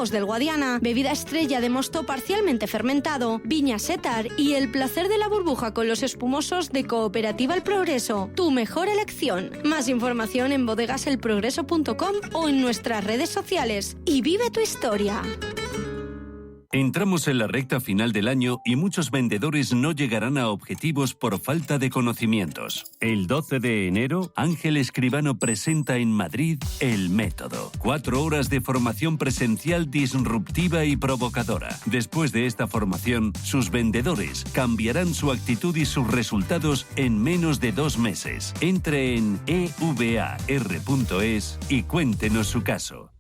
Ojos del Guadiana, bebida estrella de mosto parcialmente fermentado, Viña Setar y el placer de la burbuja con los espumosos de Cooperativa El Progreso. Tu mejor elección. Más información en bodegaselprogreso.com o en nuestras redes sociales. Y vive tu historia. Entramos en la recta final del año y muchos vendedores no llegarán a objetivos por falta de conocimientos. El 12 de enero, Ángel Escribano presenta en Madrid El Método. 4 horas de formación presencial disruptiva y provocadora. Después de esta formación, sus vendedores cambiarán su actitud y sus resultados en menos de 2 meses. Entre en evar.es y cuéntenos su caso.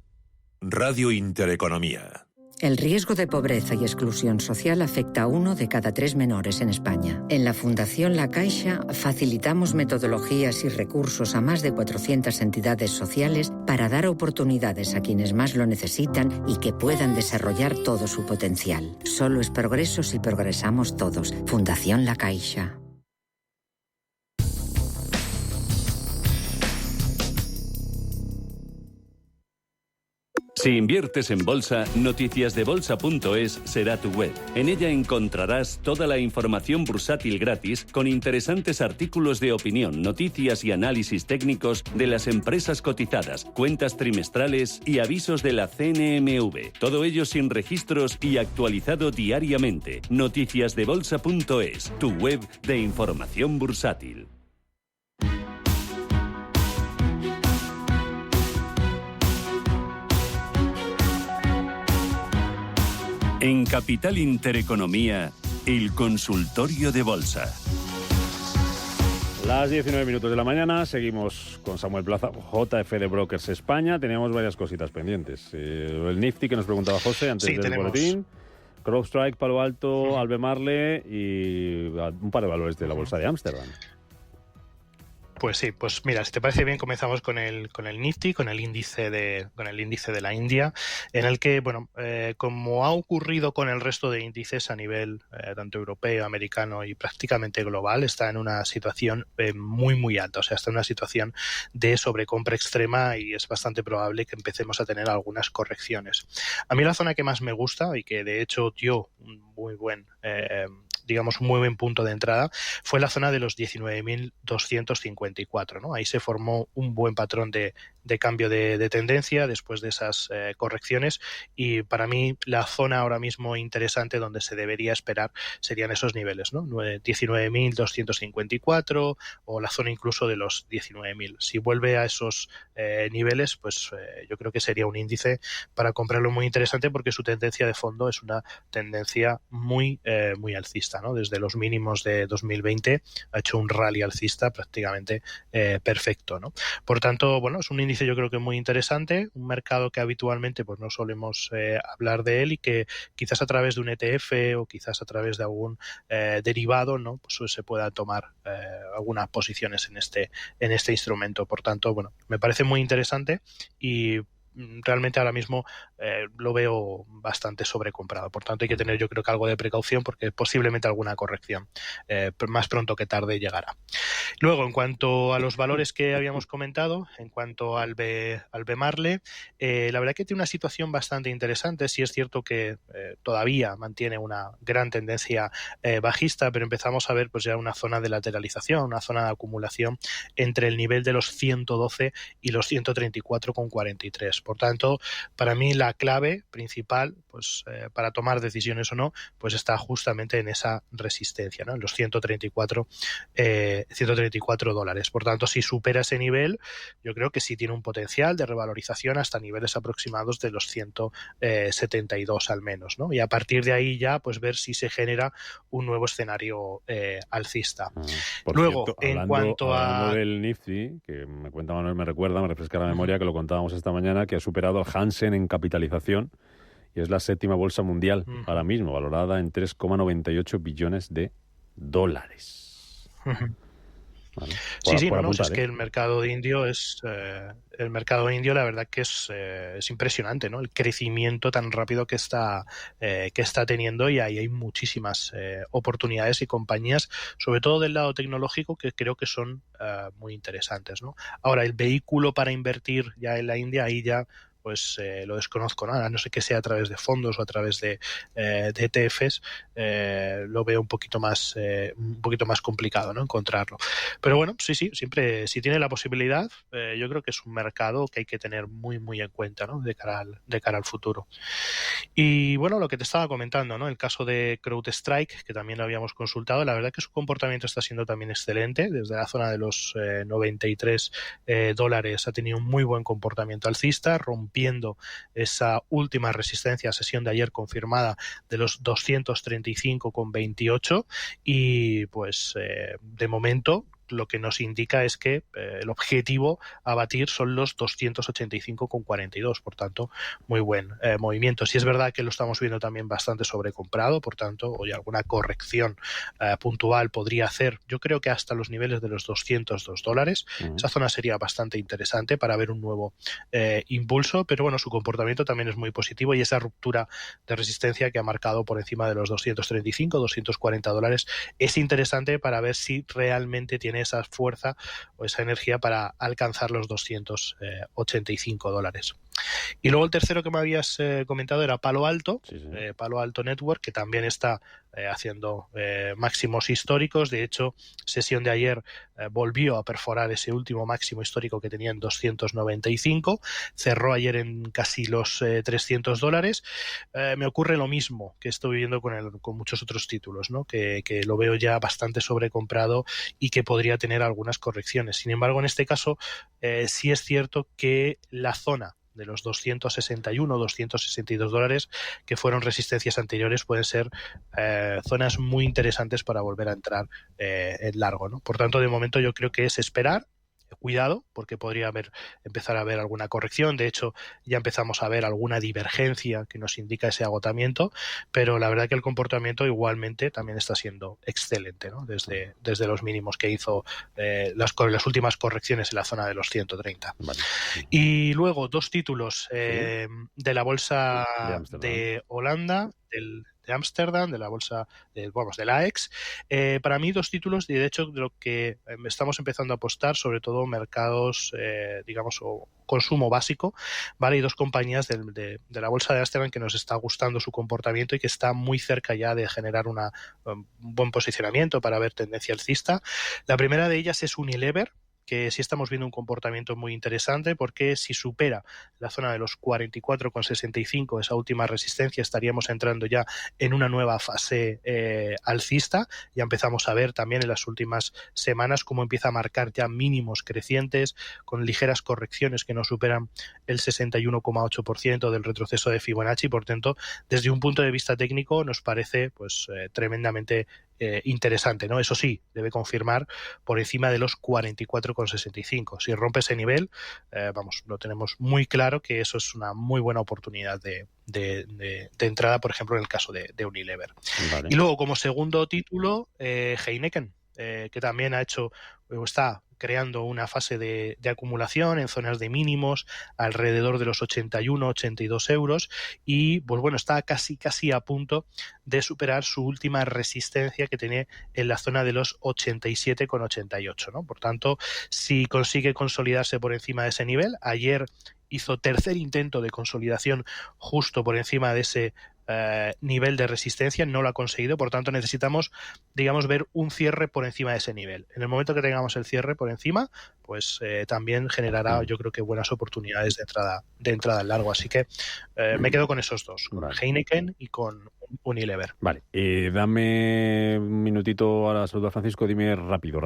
Radio Intereconomía. El riesgo de pobreza y exclusión social afecta a 1 de cada 3 menores en España. En la Fundación La Caixa facilitamos metodologías y recursos a más de 400 entidades sociales para dar oportunidades a quienes más lo necesitan y que puedan desarrollar todo su potencial. Solo es progreso si progresamos todos. Fundación La Caixa. Si inviertes en bolsa, noticiasdebolsa.es será tu web. En ella encontrarás toda la información bursátil gratis con interesantes artículos de opinión, noticias y análisis técnicos de las empresas cotizadas, cuentas trimestrales y avisos de la CNMV. Todo ello sin registros y actualizado diariamente. Noticiasdebolsa.es, tu web de información bursátil. En Capital Intereconomía, el consultorio de bolsa. Las 19 minutos de la mañana, seguimos con Samuel Plaza, JF de Brokers España. Teníamos varias cositas pendientes. El Nifty que nos preguntaba José antes del boletín. CrowdStrike, Palo Alto, Albemarle y un par de valores de la bolsa de Ámsterdam. Pues sí, pues mira, si te parece bien, comenzamos con el Nifty, con el índice de la India, en el que, bueno, como ha ocurrido con el resto de índices a nivel tanto europeo, americano y prácticamente global, está en una situación muy alta, o sea, está en una situación de sobrecompra extrema y es bastante probable que empecemos a tener algunas correcciones. A mí la zona que más me gusta y que de hecho dio un muy buen digamos, un muy buen punto de entrada, fue la zona de los 19.254, ¿no? Ahí se formó un buen patrón de cambio de tendencia después de esas correcciones y para mí la zona ahora mismo interesante donde se debería esperar serían esos niveles, ¿no? 19.254 o la zona incluso de los 19.000. Si vuelve a esos niveles, pues yo creo que sería un índice para comprarlo muy interesante porque su tendencia de fondo es una tendencia muy alcista, ¿no? Desde los mínimos de 2020 ha hecho un rally alcista prácticamente perfecto, ¿no? Por tanto, bueno, es un índice yo creo que muy interesante, un mercado que habitualmente pues no solemos hablar de él y que quizás a través de un ETF o quizás a través de algún derivado, ¿no? Pues se pueda tomar algunas posiciones en este instrumento. Por tanto, bueno, me parece muy interesante y realmente ahora mismo lo veo bastante sobrecomprado. Por tanto, hay que tener yo creo que algo de precaución porque posiblemente alguna corrección más pronto que tarde llegará. Luego, en cuanto a los valores que habíamos comentado, en cuanto al Albemarle, la verdad que tiene una situación bastante interesante. Sí es cierto que todavía mantiene una gran tendencia bajista, pero empezamos a ver pues ya una zona de lateralización, una zona de acumulación entre el nivel de los 112 y los 134,43. Por tanto, para mí la clave principal pues para tomar decisiones o no, pues está justamente en esa resistencia, ¿no? En los 134 dólares. Por tanto, si supera ese nivel, yo creo que sí tiene un potencial de revalorización hasta niveles aproximados de los 172 al menos, ¿no? Y a partir de ahí ya, pues ver si se genera un nuevo escenario alcista. Luego, cierto, en cuanto hablando del Nifty, que me cuenta Manuel, me refresca la memoria, que lo contábamos esta mañana, que ha superado al Hansen en capitalización y es la 7ª bolsa mundial ahora mismo, valorada en 3,98 billones de dólares. Vale. Es que el mercado indio la verdad que es impresionante, ¿no? El crecimiento tan rápido que está teniendo y ahí hay muchísimas oportunidades y compañías, sobre todo del lado tecnológico, que creo que son muy interesantes, ¿no? Ahora, el vehículo para invertir ya en la India, ahí ya pues lo desconozco, ¿no? A no ser que sea a través de fondos o a través de ETFs, lo veo un poquito más complicado, ¿no? Encontrarlo. Pero bueno, sí, siempre, si tiene la posibilidad, yo creo que es un mercado que hay que tener muy, muy en cuenta, ¿no? De cara al futuro. Y bueno, lo que te estaba comentando, ¿no? El caso de CrowdStrike, que también lo habíamos consultado, la verdad que su comportamiento está siendo también excelente. Desde la zona de los $93 ha tenido un muy buen comportamiento alcista, rompiendo esa última resistencia, sesión de ayer confirmada, de los 235,28, y pues de momento lo que nos indica es que el objetivo a batir son los 285,42, por tanto, muy buen movimiento. Si es verdad que lo estamos viendo también bastante sobrecomprado, por tanto, hoy alguna corrección puntual podría hacer, yo creo que hasta los niveles de los $202. Esa zona sería bastante interesante para ver un nuevo impulso, pero bueno, su comportamiento también es muy positivo, y esa ruptura de resistencia que ha marcado por encima de los $235, $240 es interesante para ver si realmente tiene esa fuerza o esa energía para alcanzar los $285. Y luego el tercero que me habías comentado era Palo Alto, sí. Palo Alto Network, que también está haciendo máximos históricos. De hecho, sesión de ayer volvió a perforar ese último máximo histórico que tenía en 295, cerró ayer en casi los $300. Me ocurre lo mismo que estoy viviendo con muchos otros títulos, ¿no? Que lo veo ya bastante sobrecomprado y que podría tener algunas correcciones. Sin embargo, en este caso sí es cierto que la zona de los $261, $262, que fueron resistencias anteriores, pueden ser zonas muy interesantes para volver a entrar en largo, ¿no? Por tanto, de momento yo creo que es esperar. Cuidado, porque podría empezar a haber alguna corrección. De hecho, ya empezamos a ver alguna divergencia que nos indica ese agotamiento, pero la verdad que el comportamiento igualmente también está siendo excelente, ¿no? Desde los mínimos que hizo las últimas correcciones en la zona de los 130. Vale. Y luego dos títulos de la bolsa de Holanda, de Ámsterdam, de la bolsa de la AEX. Para mí, dos títulos, y de hecho de lo que estamos empezando a apostar, sobre todo mercados, o consumo básico, ¿vale? Y dos compañías de la bolsa de Ámsterdam que nos está gustando su comportamiento y que está muy cerca ya de generar un buen posicionamiento para ver tendencia alcista. La primera de ellas es Unilever, que sí estamos viendo un comportamiento muy interesante, porque si supera la zona de los 44,65, esa última resistencia, estaríamos entrando ya en una nueva fase alcista. Ya empezamos a ver también en las últimas semanas cómo empieza a marcar ya mínimos crecientes, con ligeras correcciones que no superan el 61,8% del retroceso de Fibonacci. Por tanto, desde un punto de vista técnico nos parece pues tremendamente interesante, ¿no? Eso sí, debe confirmar por encima de los 44,65. Si rompe ese nivel, lo tenemos muy claro que eso es una muy buena oportunidad de entrada, por ejemplo, en el caso de Unilever. Vale. Y luego, como segundo título, Heineken, que también está creando una fase de acumulación en zonas de mínimos alrededor de los 81-82 euros, y pues bueno, está casi a punto de superar su última resistencia que tiene en la zona de los 87,88, ¿no? Por tanto, si consigue consolidarse por encima de ese nivel, ayer hizo tercer intento de consolidación justo por encima de ese nivel de resistencia, no lo ha conseguido. Por tanto, necesitamos, ver un cierre por encima de ese nivel. En el momento que tengamos el cierre por encima, pues también generará, yo creo que buenas oportunidades de entrada en largo. Así que me quedo con esos dos, con Heineken y con Unilever. Vale, dame un minutito a la salud, Francisco. Dime rápido.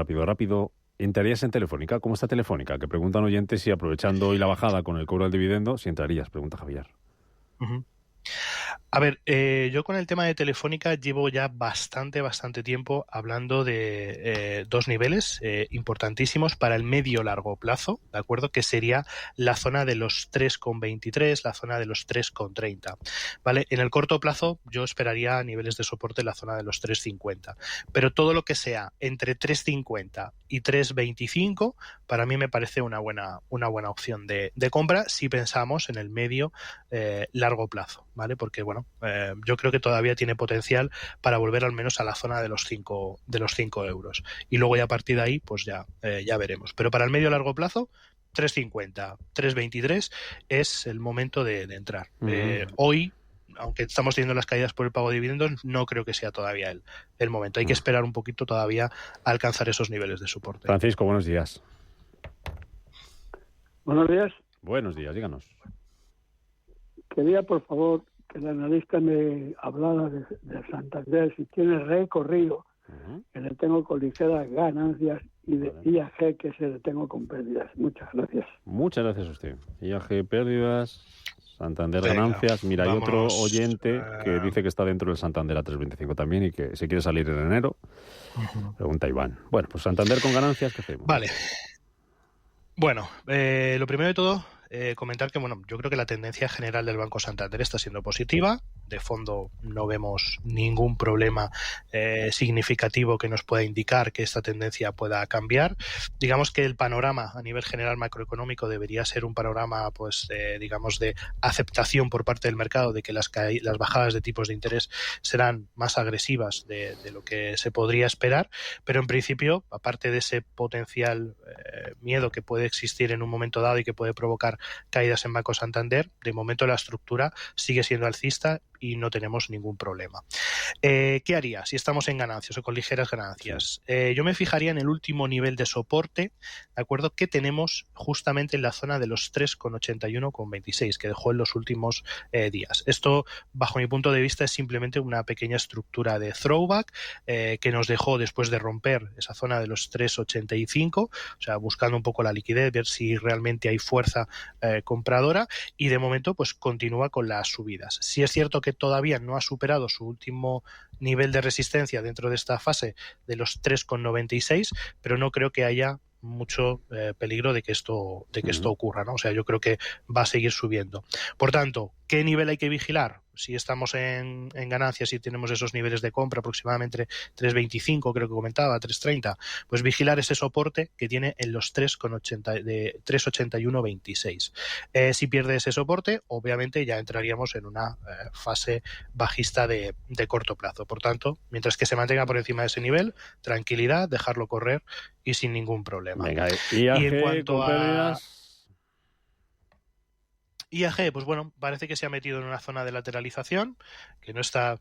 ¿Entrarías en Telefónica? ¿Cómo está Telefónica? Que preguntan oyentes si, aprovechando hoy la bajada con el cobro del dividendo, si entrarías, pregunta Javier. Uh-huh. A ver, yo con el tema de Telefónica llevo ya bastante tiempo hablando de dos niveles importantísimos para el medio-largo plazo, ¿de acuerdo? Que sería la zona de los 3,23, la zona de los 3,30, ¿vale? En el corto plazo yo esperaría niveles de soporte en la zona de los 3,50, pero todo lo que sea entre 3,50 y 3,25 para mí me parece una buena opción de compra si pensamos en el medio-largo plazo, ¿vale? Porque, bueno, yo creo que todavía tiene potencial para volver al menos a la zona de los 5 euros. Y luego ya a partir de ahí, pues ya veremos. Pero para el medio largo plazo, 3.50, 3.23 es el momento de entrar. Hoy, aunque estamos teniendo las caídas por el pago de dividendos, no creo que sea todavía el momento. Hay que esperar un poquito todavía a alcanzar esos niveles de soporte. Francisco, buenos días. Buenos días. Buenos días, díganos. Quería, por favor, que el analista me hablara de Santander, si tiene recorrido, que le tengo con ligeras ganancias, y de IAG, que se le tengo con pérdidas. Muchas gracias. Muchas gracias a usted. IAG, pérdidas, Santander, ganancias. Mira, hay otro oyente que dice que está dentro del Santander a 3.25 también y que se quiere salir en enero. Pregunta Iván. Bueno, pues Santander con ganancias, ¿qué hacemos? Vale. Bueno, lo primero de todo, comentar que, bueno, yo creo que la tendencia general del Banco Santander está siendo positiva. De fondo no vemos ningún problema significativo que nos pueda indicar que esta tendencia pueda cambiar. Digamos que el panorama a nivel general macroeconómico debería ser un panorama, pues, digamos, de aceptación por parte del mercado de que las bajadas de tipos de interés serán más agresivas de lo que se podría esperar, pero en principio, aparte de ese potencial miedo que puede existir en un momento dado y que puede provocar caídas en Banco Santander, de momento la estructura sigue siendo alcista y no tenemos ningún problema. ¿Qué haría si estamos en ganancias o con ligeras ganancias? Yo me fijaría en el último nivel de soporte, ¿de acuerdo?, que tenemos justamente en la zona de los 3,81,26, que dejó en los últimos días. Esto, bajo mi punto de vista, es simplemente una pequeña estructura de throwback que nos dejó después de romper esa zona de los 3,85, o sea, buscando un poco la liquidez, ver si realmente hay fuerza compradora, y de momento pues continúa con las subidas. Si es cierto que todavía no ha superado su último nivel de resistencia dentro de esta fase de los 3,96, pero no creo que haya mucho peligro de que esto ocurra, ¿no? O sea, yo creo que va a seguir subiendo. Por tanto, ¿qué nivel hay que vigilar? Si estamos en ganancias y tenemos esos niveles de compra aproximadamente 3.25, creo que comentaba, 3.30, pues vigilar ese soporte que tiene en los 3,8126. Si pierde ese soporte, obviamente ya entraríamos en una fase bajista de corto plazo. Por tanto, mientras que se mantenga por encima de ese nivel, tranquilidad, dejarlo correr y sin ningún problema. Venga, IAG, y en cuanto con pérdidas... IAG, pues bueno, parece que se ha metido en una zona de lateralización que no está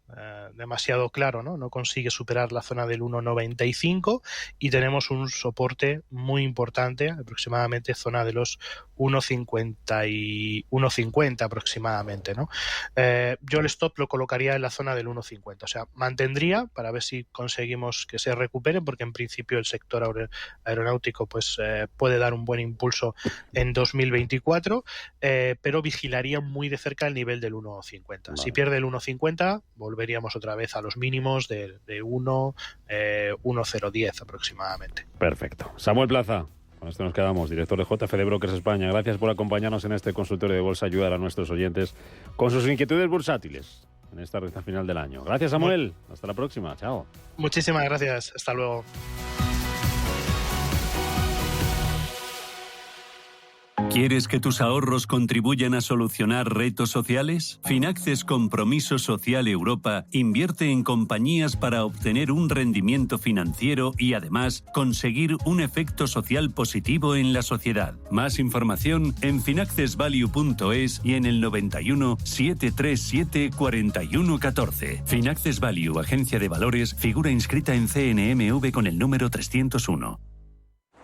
demasiado claro, ¿no? No consigue superar la zona del 1,95 y tenemos un soporte muy importante, aproximadamente zona de los 1,50 y 1,50 aproximadamente, ¿no? Yo el stop lo colocaría en la zona del 1,50, o sea, mantendría para ver si conseguimos que se recupere, porque en principio el sector aeronáutico pues puede dar un buen impulso en 2024, pero vigilaría muy de cerca el nivel del 1,50. Vale. Si pierde el 1,50, volveríamos otra vez a los mínimos de 1,010 aproximadamente. Perfecto. Samuel Plaza, con esto nos quedamos, director de JFD Brokers España. Gracias por acompañarnos en este consultorio de bolsa, ayudar a nuestros oyentes con sus inquietudes bursátiles en esta recta final del año. Gracias, Samuel. Hasta la próxima. Chao. Muchísimas gracias. Hasta luego. ¿Quieres que tus ahorros contribuyan a solucionar retos sociales? Finaxes Compromiso Social Europa invierte en compañías para obtener un rendimiento financiero y además conseguir un efecto social positivo en la sociedad. Más información en finaccesvalue.es y en el 91 737 4114. Finaxes Value, agencia de valores, figura inscrita en CNMV con el número 301.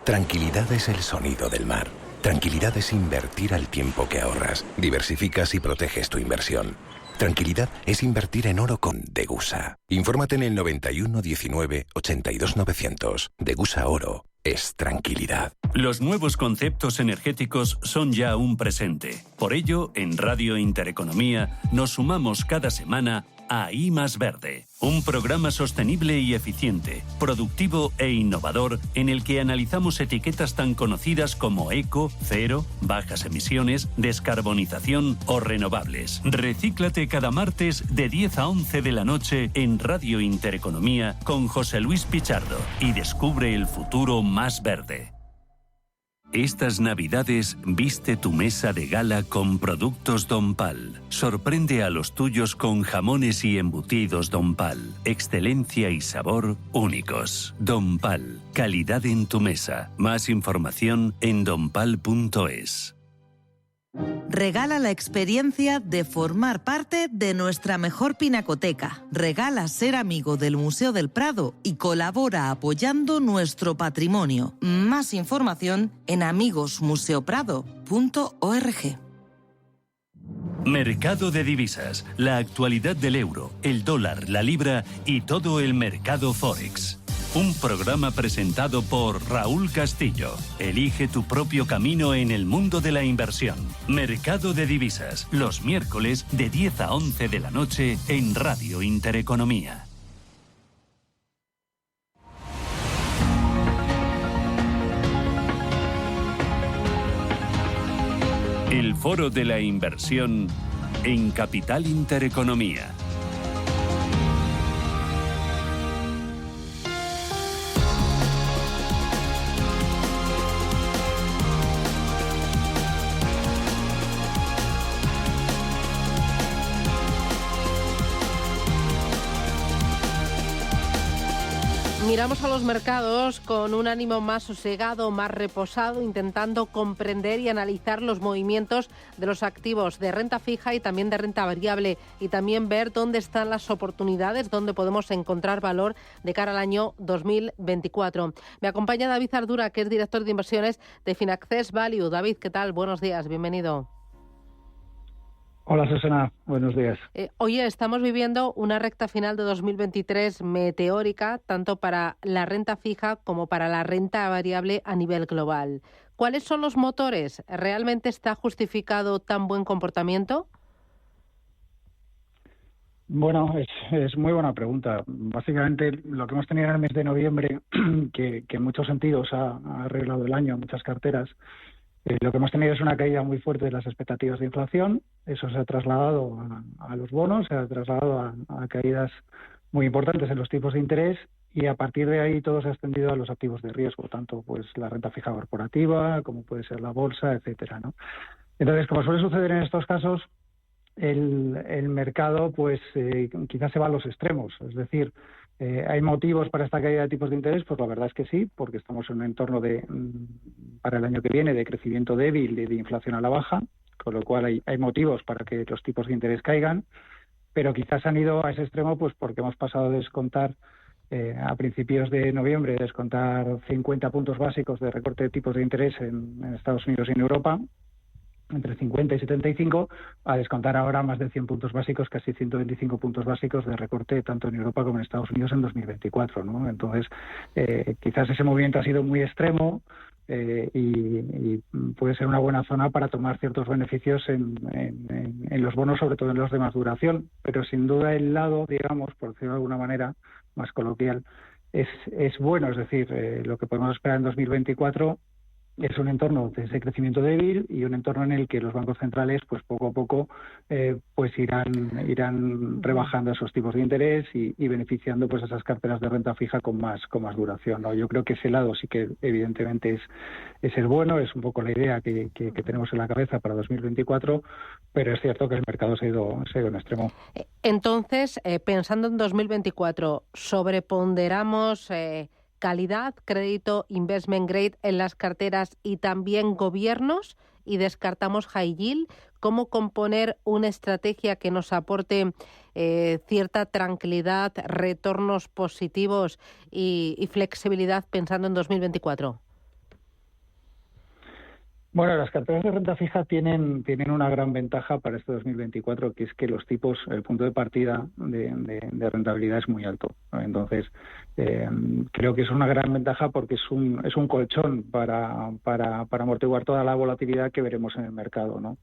Tranquilidad es el sonido del mar. Tranquilidad es invertir al tiempo que ahorras. Diversificas y proteges tu inversión. Tranquilidad es invertir en oro con Degusa. Infórmate en el 91 19 82 900. Degusa Oro es tranquilidad. Los nuevos conceptos energéticos son ya un presente. Por ello, en Radio Intereconomía nos sumamos cada semana a I Más Verde, un programa sostenible y eficiente, productivo e innovador en el que analizamos etiquetas tan conocidas como eco, cero, bajas emisiones, descarbonización o renovables. Recíclate cada martes de 10 a 11 de la noche en Radio Intereconomía con José Luis Pichardo y descubre el futuro más verde. Estas Navidades viste tu mesa de gala con productos Don Pal. Sorprende a los tuyos con jamones y embutidos Don Pal. Excelencia y sabor únicos. Don Pal, calidad en tu mesa. Más información en donpal.es. Regala la experiencia de formar parte de nuestra mejor pinacoteca. Regala ser amigo del Museo del Prado y colabora apoyando nuestro patrimonio. Más información en amigosmuseoprado.org. Mercado de divisas. La actualidad del euro, el dólar, la libra y todo el mercado Forex. Un programa presentado por Raúl Castillo. Elige tu propio camino en el mundo de la inversión. Mercado de divisas, los miércoles de 10 a 11 de la noche en Radio Intereconomía. El Foro de la Inversión en Capital Intereconomía. Miramos a los mercados con un ánimo más sosegado, más reposado, intentando comprender y analizar los movimientos de los activos de renta fija y también de renta variable, y también ver dónde están las oportunidades, dónde podemos encontrar valor de cara al año 2024. Me acompaña David Ardura, que es director de inversiones de Finaccess Value. David, ¿qué tal? Buenos días, bienvenido. Hola Susana, buenos días. Oye, estamos viviendo una recta final de 2023 meteórica, tanto para la renta fija como para la renta variable a nivel global. ¿Cuáles son los motores? ¿Realmente está justificado tan buen comportamiento? Bueno, es muy buena pregunta. Básicamente lo que hemos tenido en el mes de noviembre, que en muchos sentidos ha arreglado el año en muchas carteras, lo que hemos tenido es una caída muy fuerte de las expectativas de inflación. Eso se ha trasladado a los bonos, se ha trasladado a caídas muy importantes en los tipos de interés, y a partir de ahí todo se ha extendido a los activos de riesgo, tanto pues la renta fija corporativa como puede ser la bolsa, etcétera, ¿no? Entonces, como suele suceder en estos casos, el mercado pues quizás se va a los extremos, es decir, ¿hay motivos para esta caída de tipos de interés? Pues la verdad es que sí, porque estamos en un entorno para el año que viene de crecimiento débil, de inflación a la baja, con lo cual hay motivos para que los tipos de interés caigan, pero quizás han ido a ese extremo pues porque hemos pasado de descontar a principios de noviembre, descontar 50 puntos básicos de recorte de tipos de interés en Estados Unidos y en Europa, entre 50 y 75, a descontar ahora más de 100 puntos básicos, casi 125 puntos básicos de recorte tanto en Europa como en Estados Unidos en 2024, ¿no? Entonces, quizás ese movimiento ha sido muy extremo y puede ser una buena zona para tomar ciertos beneficios en los bonos, sobre todo en los de más duración, pero sin duda el lado, digamos, por decirlo de alguna manera más coloquial, es bueno, es decir, lo que podemos esperar en 2024 es un entorno de ese crecimiento débil y un entorno en el que los bancos centrales pues poco a poco pues irán rebajando esos tipos de interés y beneficiando pues esas carteras de renta fija con más duración, ¿no? Yo creo que ese lado sí que evidentemente es el bueno, es un poco la idea que tenemos en la cabeza para 2024, pero es cierto que el mercado se ha ido en extremo. Entonces, pensando en 2024, sobreponderamos calidad, crédito, investment grade en las carteras y también gobiernos, y descartamos high yield. ¿Cómo componer una estrategia que nos aporte cierta tranquilidad, retornos positivos y flexibilidad pensando en 2024? Bueno, las carteras de renta fija tienen una gran ventaja para este 2024, que es que los tipos, el punto de partida de rentabilidad es muy alto, ¿no? Entonces, creo que es una gran ventaja porque es un colchón para amortiguar toda la volatilidad que veremos en el mercado, ¿no?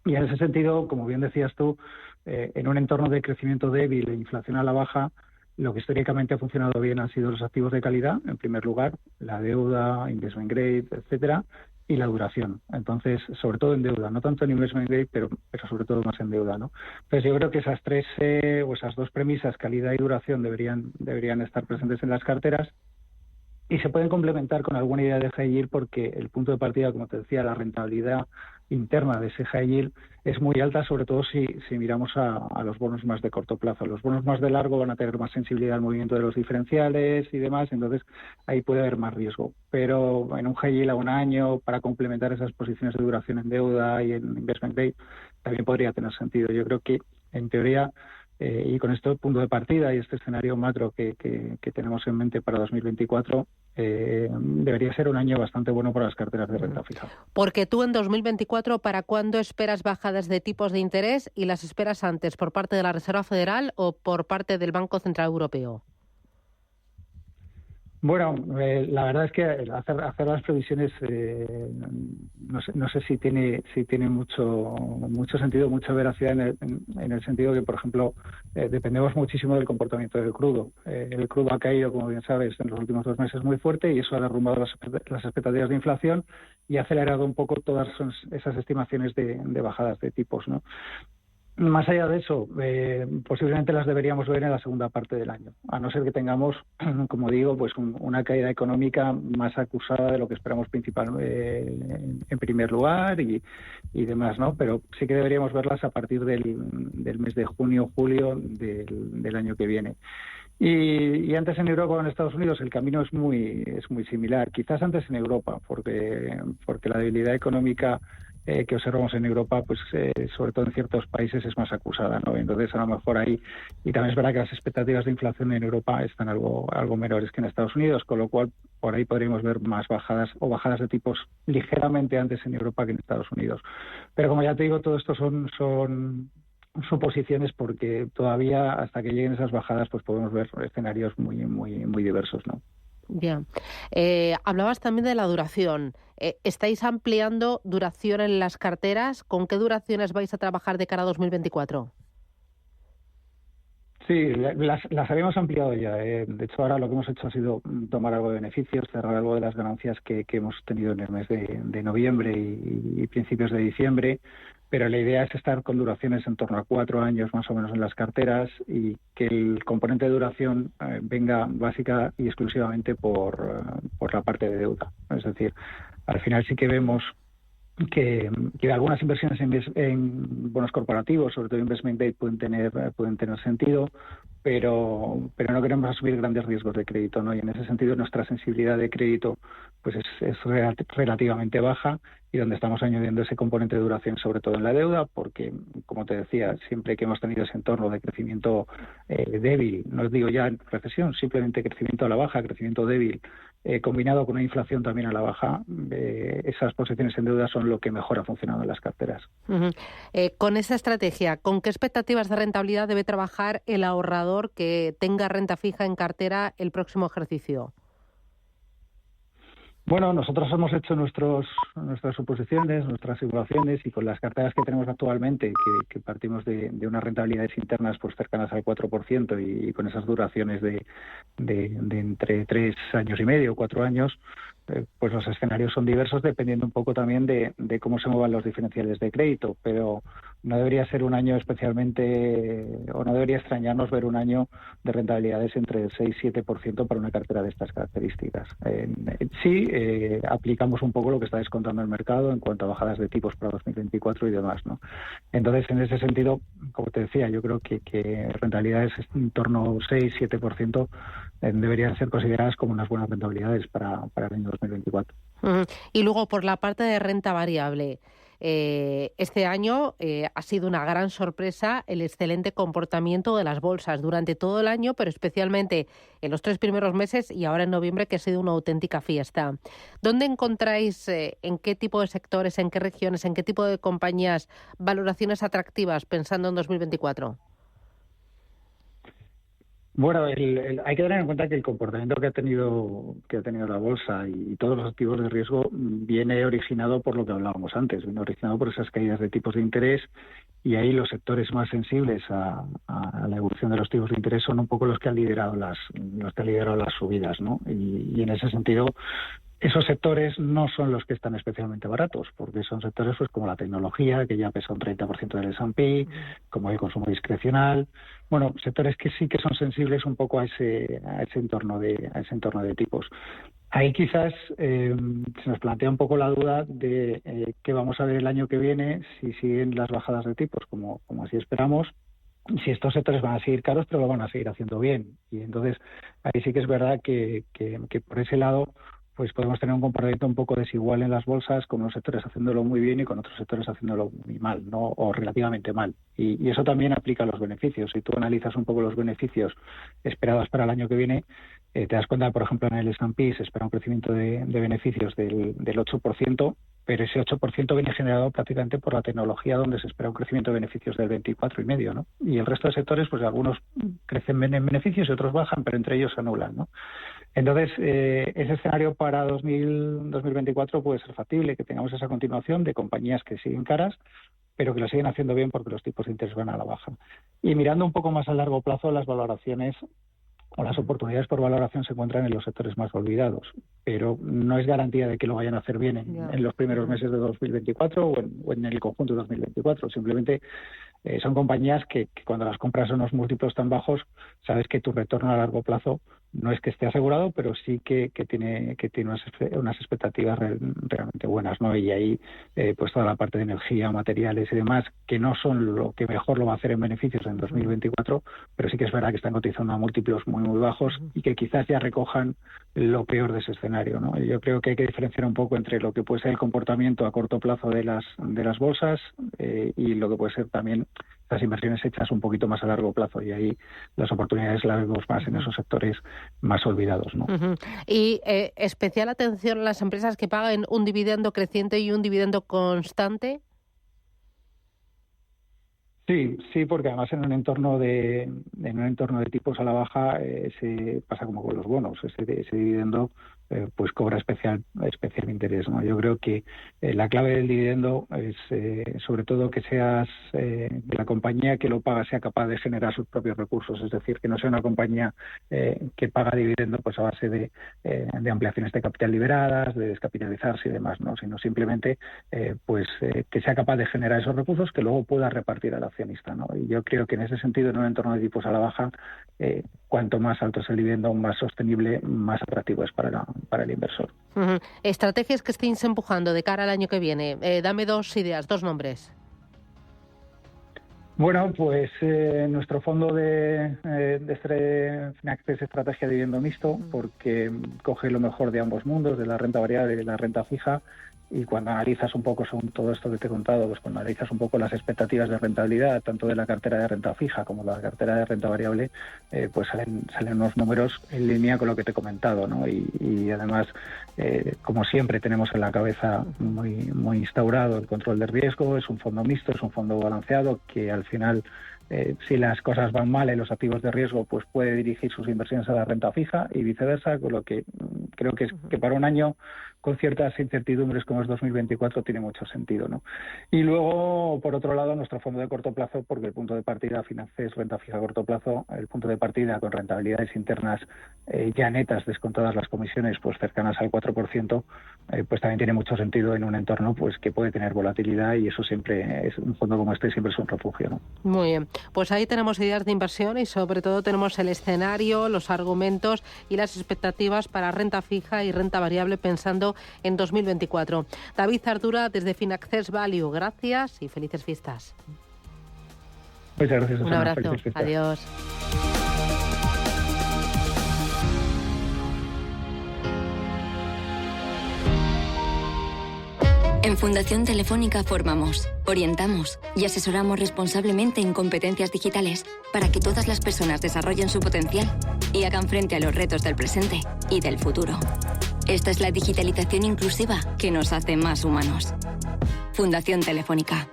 Y en ese sentido, como bien decías tú, en un entorno de crecimiento débil e inflación a la baja, lo que históricamente ha funcionado bien han sido los activos de calidad, en primer lugar, la deuda, investment grade, etcétera, y la duración. Entonces, sobre todo en deuda, no tanto en investment grade, pero sobre todo más en deuda, ¿no? Entonces, yo creo que esas tres o esas dos premisas, calidad y duración, deberían estar presentes en las carteras. y se pueden complementar con alguna idea de high yield porque el punto de partida, como te decía, la rentabilidad interna de ese high yield es muy alta, sobre todo si miramos a los bonos más de corto plazo. Los bonos más de largo van a tener más sensibilidad al movimiento de los diferenciales y demás, entonces ahí puede haber más riesgo. Pero en un high yield a un año, para complementar esas posiciones de duración en deuda y en investment grade, también podría tener sentido. Yo creo que, en teoría, y con este punto de partida y este escenario macro que tenemos en mente para 2024, debería ser un año bastante bueno para las carteras de renta fija. Porque tú en 2024, ¿para cuándo esperas bajadas de tipos de interés y las esperas antes por parte de la Reserva Federal o por parte del Banco Central Europeo? Bueno, la verdad es que hacer las previsiones no sé si tiene mucho sentido, mucha veracidad en el sentido que, por ejemplo, dependemos muchísimo del comportamiento del crudo. El crudo ha caído, como bien sabes, en los últimos 2 meses muy fuerte y eso ha derrumbado las expectativas de inflación y ha acelerado un poco todas esas estimaciones de bajadas de tipos, ¿no? Más allá de eso, posiblemente las deberíamos ver en la segunda parte del año, a no ser que tengamos, como digo, pues una caída económica más acusada de lo que esperamos en primer lugar y demás, ¿no? Pero sí que deberíamos verlas a partir del mes de junio, julio del año que viene. Y antes en Europa o en Estados Unidos el camino es muy similar. Quizás antes en Europa, porque la debilidad económica que observamos en Europa, pues sobre todo en ciertos países es más acusada, ¿no? Entonces a lo mejor ahí, y también es verdad que las expectativas de inflación en Europa están algo menores que en Estados Unidos, con lo cual por ahí podríamos ver más bajadas de tipos ligeramente antes en Europa que en Estados Unidos. Pero como ya te digo, todo esto son suposiciones porque todavía hasta que lleguen esas bajadas pues podemos ver escenarios muy diversos, ¿no? Ya. Hablabas también de la duración. ¿Estáis ampliando duración en las carteras? ¿Con qué duraciones vais a trabajar de cara a 2024? Sí, las habíamos ampliado ya. De hecho, ahora lo que hemos hecho ha sido tomar algo de beneficios, cerrar algo de las ganancias que hemos tenido en el mes de noviembre y principios de diciembre. Pero la idea es estar con duraciones en torno a 4 años más o menos en las carteras y que el componente de duración venga básica y exclusivamente por la parte de deuda. Es decir, al final sí que vemos que algunas inversiones en bonos corporativos, sobre todo investment grade, pueden tener sentido, pero no queremos asumir grandes riesgos de crédito, ¿no? Y en ese sentido nuestra sensibilidad de crédito pues es relativamente baja y donde estamos añadiendo ese componente de duración sobre todo en la deuda, porque como te decía, siempre que hemos tenido ese entorno de crecimiento débil, no os digo ya recesión, simplemente crecimiento a la baja, crecimiento débil, combinado con una inflación también a la baja, esas posiciones en deuda son lo que mejor ha funcionado en las carteras. Uh-huh. Con esa estrategia, ¿con qué expectativas de rentabilidad debe trabajar el ahorrador que tenga renta fija en cartera el próximo ejercicio? Bueno, nosotros hemos hecho nuestras suposiciones, nuestras simulaciones y con las carteras que tenemos actualmente, que partimos de unas rentabilidades internas pues cercanas al 4% y con esas duraciones de entre 3 años y medio, 4 años, pues los escenarios son diversos dependiendo un poco también de cómo se muevan los diferenciales de crédito, pero no debería ser un año especialmente, o no debería extrañarnos ver un año de rentabilidades entre el 6 y 7% para una cartera de estas características. Sí, aplicamos un poco lo que está descontando el mercado en cuanto a bajadas de tipos para 2024 y demás, ¿no? Entonces, en ese sentido, como te decía, yo creo que rentabilidades en torno al 6-7% deberían ser consideradas como unas buenas rentabilidades para el año 2024. Uh-huh. Y luego, por la parte de renta variable, este año ha sido una gran sorpresa el excelente comportamiento de las bolsas durante todo el año, pero especialmente en los 3 primeros meses y ahora en noviembre, que ha sido una auténtica fiesta. ¿Dónde encontráis, en qué tipo de sectores, en qué regiones, en qué tipo de compañías, valoraciones atractivas pensando en 2024? Bueno, hay que tener en cuenta que el comportamiento que ha tenido la bolsa y todos los activos de riesgo viene originado por lo que hablábamos antes, viene originado por esas caídas de tipos de interés y ahí los sectores más sensibles a la evolución de los tipos de interés son un poco los que han liderado las subidas, ¿no? Y en ese sentido Esos sectores no son los que están especialmente baratos, porque son sectores pues como la tecnología, que ya pesa un 30% del S&P, como el consumo discrecional. Bueno, sectores que sí que son sensibles un poco a ese entorno de tipos. Ahí quizás se nos plantea un poco la duda de qué vamos a ver el año que viene, si siguen las bajadas de tipos como así esperamos, si estos sectores van a seguir caros, pero lo van a seguir haciendo bien. Y entonces ahí sí que es verdad que por ese lado pues podemos tener un comportamiento un poco desigual en las bolsas, con unos sectores haciéndolo muy bien y con otros sectores haciéndolo muy mal, ¿no? O relativamente mal. Y eso también aplica a los beneficios. Si tú analizas un poco los beneficios esperados para el año que viene, te das cuenta, por ejemplo, en el S&P se espera un crecimiento de beneficios del 8%, pero ese 8% viene generado prácticamente por la tecnología, donde se espera un crecimiento de beneficios del 24,5%, ¿no? Y el resto de sectores, pues algunos crecen en beneficios y otros bajan, pero entre ellos se anulan, ¿no? Entonces, ese escenario para 2024 puede ser factible, que tengamos esa continuación de compañías que siguen caras, pero que lo siguen haciendo bien porque los tipos de interés van a la baja. Y mirando un poco más a largo plazo, las valoraciones o las oportunidades por valoración se encuentran en los sectores más olvidados, pero no es garantía de que lo vayan a hacer bien en los primeros meses de 2024 o en el conjunto de 2024. Simplemente son compañías que cuando las compras a unos múltiplos tan bajos, sabes que tu retorno a largo plazo no es que esté asegurado, pero sí que tiene unas expectativas realmente buenas, ¿no? Y ahí pues toda la parte de energía, materiales y demás, que no son lo que mejor lo va a hacer en beneficios en 2024, pero sí que es verdad que están cotizando a múltiplos muy bajos y que quizás ya recojan lo peor de ese escenario, ¿no? Yo creo que hay que diferenciar un poco entre lo que puede ser el comportamiento a corto plazo de las bolsas y lo que puede ser también las inversiones hechas un poquito más a largo plazo, y ahí las oportunidades las vemos más en esos sectores más olvidados, ¿no? Y especial atención a las empresas que pagan un dividendo creciente y un dividendo constante. Sí, porque además en un entorno de tipos a la baja se pasa como con los bonos, ese dividendo pues cobra especial interés, ¿no? Yo creo que la clave del dividendo es sobre todo que seas que la compañía que lo paga sea capaz de generar sus propios recursos, es decir, que no sea una compañía que paga dividendo pues a base de ampliaciones de capital liberadas, de descapitalizarse y demás, ¿no? Sino simplemente que sea capaz de generar esos recursos que luego pueda repartir al accionista, ¿no? Y yo creo que en ese sentido, en un entorno de tipos a la baja, cuanto más alto es el dividendo, más sostenible, más atractivo es para el inversor. Estrategias que estéis empujando de cara al año que viene. Dame 2 ideas, 2 nombres. Bueno, pues nuestro fondo de Finaccess estrategia de dividendo mixto, porque coge lo mejor de ambos mundos, de la renta variable y de la renta fija. Y cuando analizas un poco según todo esto que te he contado, pues cuando analizas un poco las expectativas de rentabilidad, tanto de la cartera de renta fija como de la cartera de renta variable, pues salen unos números en línea con lo que te he comentado, ¿no? Y además, como siempre, tenemos en la cabeza muy instaurado el control de riesgo. Es un fondo mixto, es un fondo balanceado que al final, si las cosas van mal en los activos de riesgo, pues puede dirigir sus inversiones a la renta fija y viceversa, con lo que creo que para un año con ciertas incertidumbres como es 2024 tiene mucho sentido, ¿no? Y luego, por otro lado, nuestro fondo de corto plazo, porque el punto de partida Finaccess renta fija a corto plazo, el punto de partida con rentabilidades internas ya netas, descontadas las comisiones, pues cercanas al 4%, pues también tiene mucho sentido en un entorno pues que puede tener volatilidad, y eso siempre es un fondo como este, siempre es un refugio, ¿no? Muy bien, pues ahí tenemos ideas de inversión y sobre todo tenemos el escenario, los argumentos y las expectativas para renta fija y renta variable pensando en 2024. David Ardura, desde Finaccess Value, gracias y felices fiestas. Muchas gracias, Susana. Un abrazo, adiós. En Fundación Telefónica formamos, orientamos y asesoramos responsablemente en competencias digitales para que todas las personas desarrollen su potencial y hagan frente a los retos del presente y del futuro. Esta es la digitalización inclusiva que nos hace más humanos. Fundación Telefónica.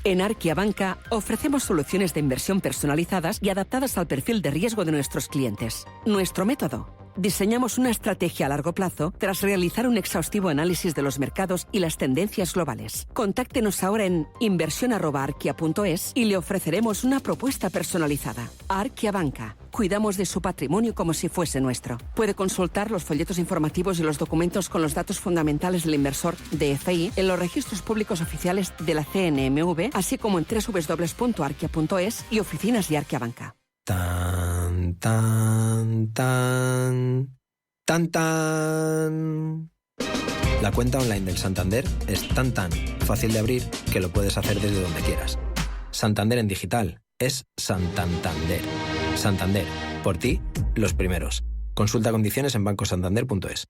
En Arquia Banca ofrecemos soluciones de inversión personalizadas y adaptadas al perfil de riesgo de nuestros clientes. Nuestro método: diseñamos una estrategia a largo plazo tras realizar un exhaustivo análisis de los mercados y las tendencias globales. Contáctenos ahora en inversión@arquia.es y le ofreceremos una propuesta personalizada. Arquia Banca. Cuidamos de su patrimonio como si fuese nuestro. Puede consultar los folletos informativos y los documentos con los datos fundamentales del inversor DFI en los registros públicos oficiales de la CNMV, así como en www.arquia.es y oficinas de Arquia Banca. Tan, tan, tan, tan, tan. La cuenta online del Santander es tan fácil de abrir que lo puedes hacer desde donde quieras. Santander en digital es Santander. Santander, por ti, los primeros. Consulta condiciones en bancosantander.es.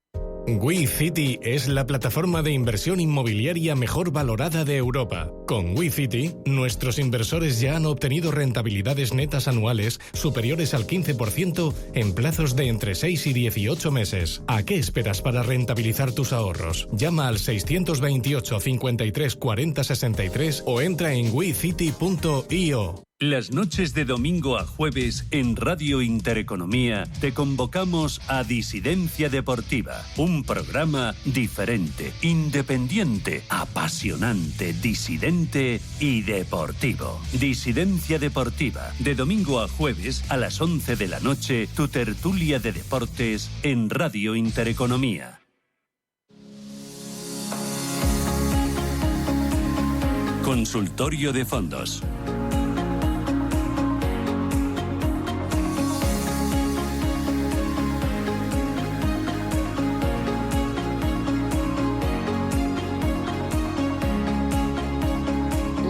WeCity es la plataforma de inversión inmobiliaria mejor valorada de Europa. Con WeCity, nuestros inversores ya han obtenido rentabilidades netas anuales superiores al 15% en plazos de entre 6 y 18 meses. ¿A qué esperas para rentabilizar tus ahorros? Llama al 628 53 40 63 o entra en wecity.io. Las noches de domingo a jueves en Radio Intereconomía te convocamos a Disidencia Deportiva, un programa diferente, independiente, apasionante, disidente y deportivo. Disidencia Deportiva, de domingo a jueves a las 11 de la noche, tu tertulia de deportes en Radio Intereconomía. Consultorio de fondos.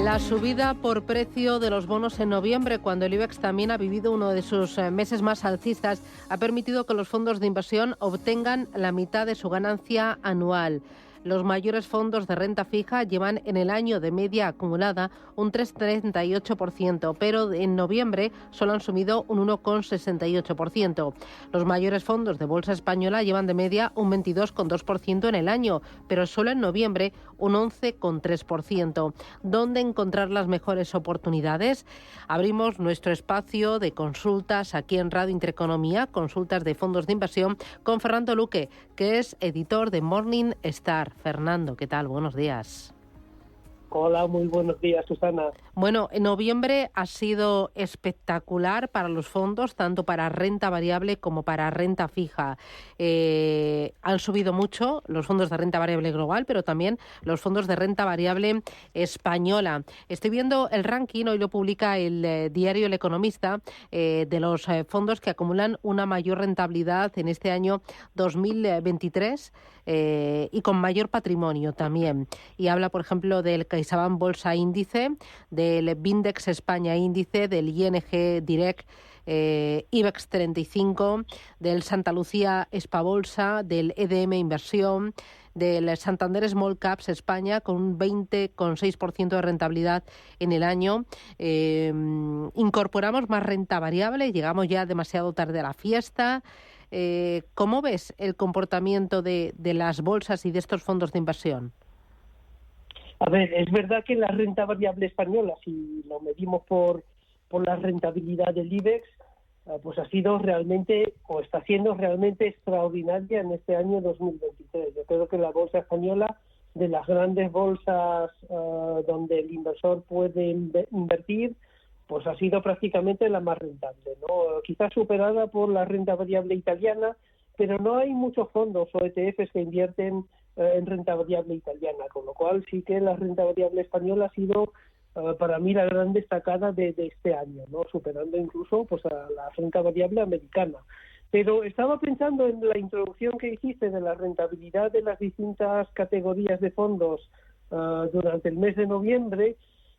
La subida por precio de los bonos en noviembre, cuando el IBEX también ha vivido uno de sus meses más alcistas, ha permitido que los fondos de inversión obtengan la mitad de su ganancia anual. Los mayores fondos de renta fija llevan en el año de media acumulada un 3,38%, pero en noviembre solo han subido un 1,68%. Los mayores fondos de bolsa española llevan de media un 22,2% en el año, pero solo en noviembre un 11,3%. ¿Dónde encontrar las mejores oportunidades? Abrimos nuestro espacio de consultas aquí en Radio Intereconomía, consultas de fondos de inversión, con Fernando Luque, que es editor de Morningstar. Fernando, ¿qué tal? Buenos días. Hola, muy buenos días, Susana. Bueno, en noviembre ha sido espectacular para los fondos, tanto para renta variable como para renta fija. Han subido mucho los fondos de renta variable global, pero también los fondos de renta variable española. Estoy viendo el ranking, hoy lo publica el diario El Economista, de los fondos que acumulan una mayor rentabilidad en este año 2023 y con mayor patrimonio también. Y habla, por ejemplo, del CaixaBank Bolsa Índice, del Vindex España Índice, del ING Direct, IBEX 35, del Santa Lucía Espabolsa, del EDM Inversión, del Santander Small Caps España, con un 20,6% de rentabilidad en el año. Incorporamos más renta variable, llegamos ya demasiado tarde a la fiesta. ¿Cómo ves el comportamiento de las bolsas y de estos fondos de inversión? A ver, es verdad que la renta variable española, si lo medimos por la rentabilidad del IBEX, pues ha sido realmente, o está siendo realmente extraordinaria en este año 2023. Yo creo que la bolsa española, de las grandes bolsas donde el inversor puede invertir, pues ha sido prácticamente la más rentable, ¿no? Quizás superada por la renta variable italiana, pero no hay muchos fondos o ETFs que invierten en renta variable italiana, con lo cual sí que la renta variable española ha sido para mí la gran destacada de este año, ¿no? Superando incluso pues a la renta variable americana. Pero estaba pensando en la introducción que hiciste de la rentabilidad de las distintas categorías de fondos durante el mes de noviembre,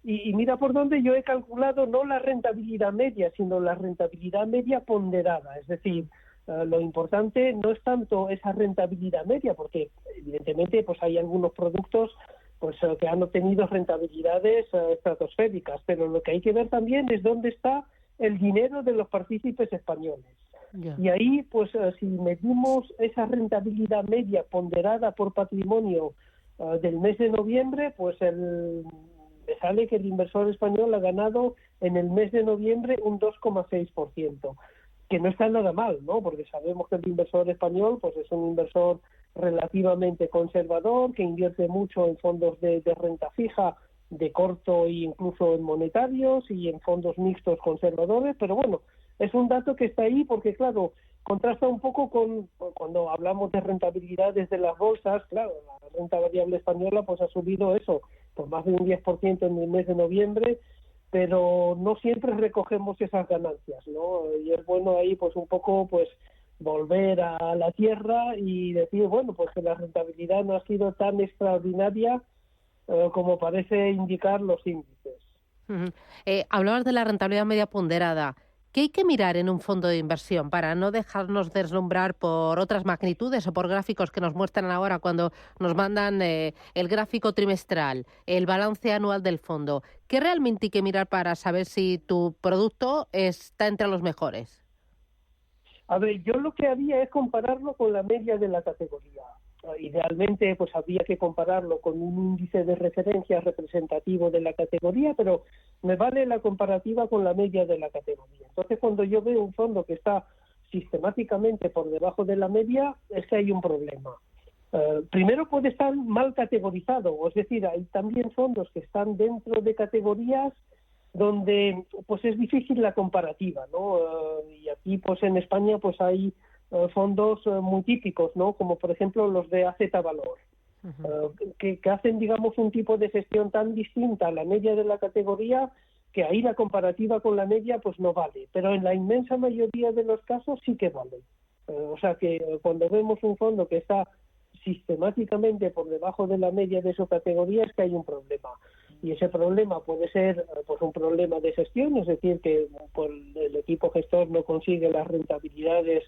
y mira por dónde yo he calculado no la rentabilidad media, sino la rentabilidad media ponderada. Es decir, lo importante no es tanto esa rentabilidad media, porque evidentemente pues hay algunos productos pues que han obtenido rentabilidades estratosféricas, pero lo que hay que ver también es dónde está el dinero de los partícipes españoles. Yeah. Y ahí, pues si medimos esa rentabilidad media ponderada por patrimonio del mes de noviembre, pues me sale que el inversor español ha ganado en el mes de noviembre un 2,6%. que no está nada mal, ¿no? Porque sabemos que el inversor español pues es un inversor relativamente conservador, que invierte mucho en fondos de renta fija, de corto e incluso en monetarios y en fondos mixtos conservadores, pero bueno, es un dato que está ahí porque, claro, contrasta un poco con cuando hablamos de rentabilidades de las bolsas. Claro, la renta variable española pues ha subido eso, por más de un 10% en el mes de noviembre, pero no siempre recogemos esas ganancias, ¿no? Y es bueno ahí pues un poco pues volver a la tierra y decir, bueno, pues que la rentabilidad no ha sido tan extraordinaria como parece indicar los índices. Hablabas de la rentabilidad media ponderada. ¿Qué hay que mirar en un fondo de inversión para no dejarnos deslumbrar por otras magnitudes o por gráficos que nos muestran ahora cuando nos mandan el gráfico trimestral, el balance anual del fondo? ¿Qué realmente hay que mirar para saber si tu producto está entre los mejores? A ver, yo lo que haría es compararlo con la media de la categoría. Idealmente, pues habría que compararlo con un índice de referencia representativo de la categoría, pero me vale la comparativa con la media de la categoría. Entonces, cuando yo veo un fondo que está sistemáticamente por debajo de la media, es que hay un problema. Primero puede estar mal categorizado, es decir, hay también fondos que están dentro de categorías donde pues es difícil la comparativa, ¿no? Y aquí pues en España pues hay fondos muy típicos, ¿no? Como por ejemplo los de AZ Valor, que hacen, digamos, un tipo de gestión tan distinta a la media de la categoría que ahí la comparativa con la media pues no vale, pero en la inmensa mayoría de los casos sí que vale. O sea que cuando vemos un fondo que está sistemáticamente por debajo de la media de su categoría es que hay un problema. Y ese problema puede ser pues un problema de gestión, es decir, que pues, el equipo gestor no consigue las rentabilidades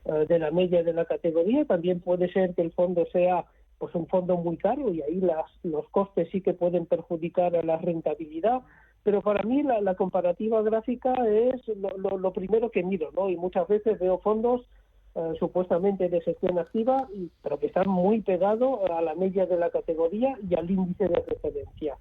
de la media de la categoría. También puede ser que el fondo sea pues un fondo muy caro y ahí los costes sí que pueden perjudicar a la rentabilidad. Pero para mí la comparativa gráfica es lo primero que miro, ¿no? Y muchas veces veo fondos supuestamente de gestión activa, pero que están muy pegados a la media de la categoría y al índice de referencia.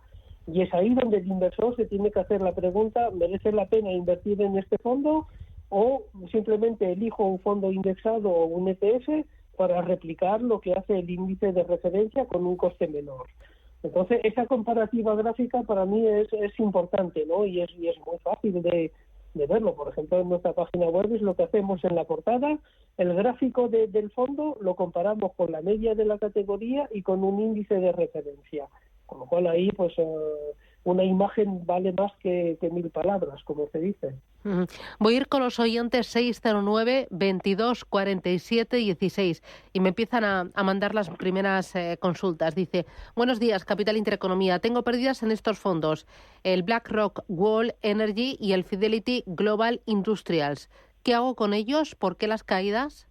Y es ahí donde el inversor se tiene que hacer la pregunta, ¿merece la pena invertir en este fondo o simplemente elijo un fondo indexado o un ETF para replicar lo que hace el índice de referencia con un coste menor? Entonces, esa comparativa gráfica para mí es importante, ¿no? Y es muy fácil de verlo. Por ejemplo, en nuestra página web es lo que hacemos en la portada. El gráfico del fondo lo comparamos con la media de la categoría y con un índice de referencia. Con lo cual ahí, pues, una imagen vale más que 1000 palabras, como se dice. Voy a ir con los oyentes 609 22 47 16 y me empiezan a mandar las primeras consultas. Dice, buenos días, Capital Intereconomía. Tengo pérdidas en estos fondos, el BlackRock World Energy y el Fidelity Global Industrials. ¿Qué hago con ellos? ¿Por qué las caídas?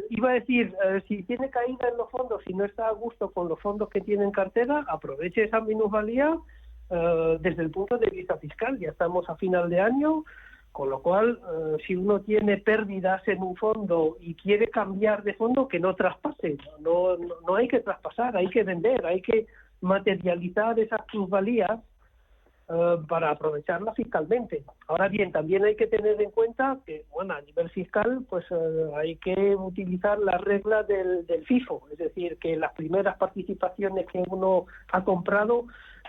Iba a decir, si tiene caída en los fondos, si no está a gusto con los fondos que tiene en cartera, aproveche esa minusvalía desde el punto de vista fiscal. Ya estamos a final de año, con lo cual, si uno tiene pérdidas en un fondo y quiere cambiar de fondo, que no traspase. No hay que traspasar, hay que vender, hay que materializar esas plusvalías para aprovecharla fiscalmente. Ahora bien, también hay que tener en cuenta que, bueno, a nivel fiscal, pues hay que utilizar la regla del FIFO, es decir, que las primeras participaciones que uno ha comprado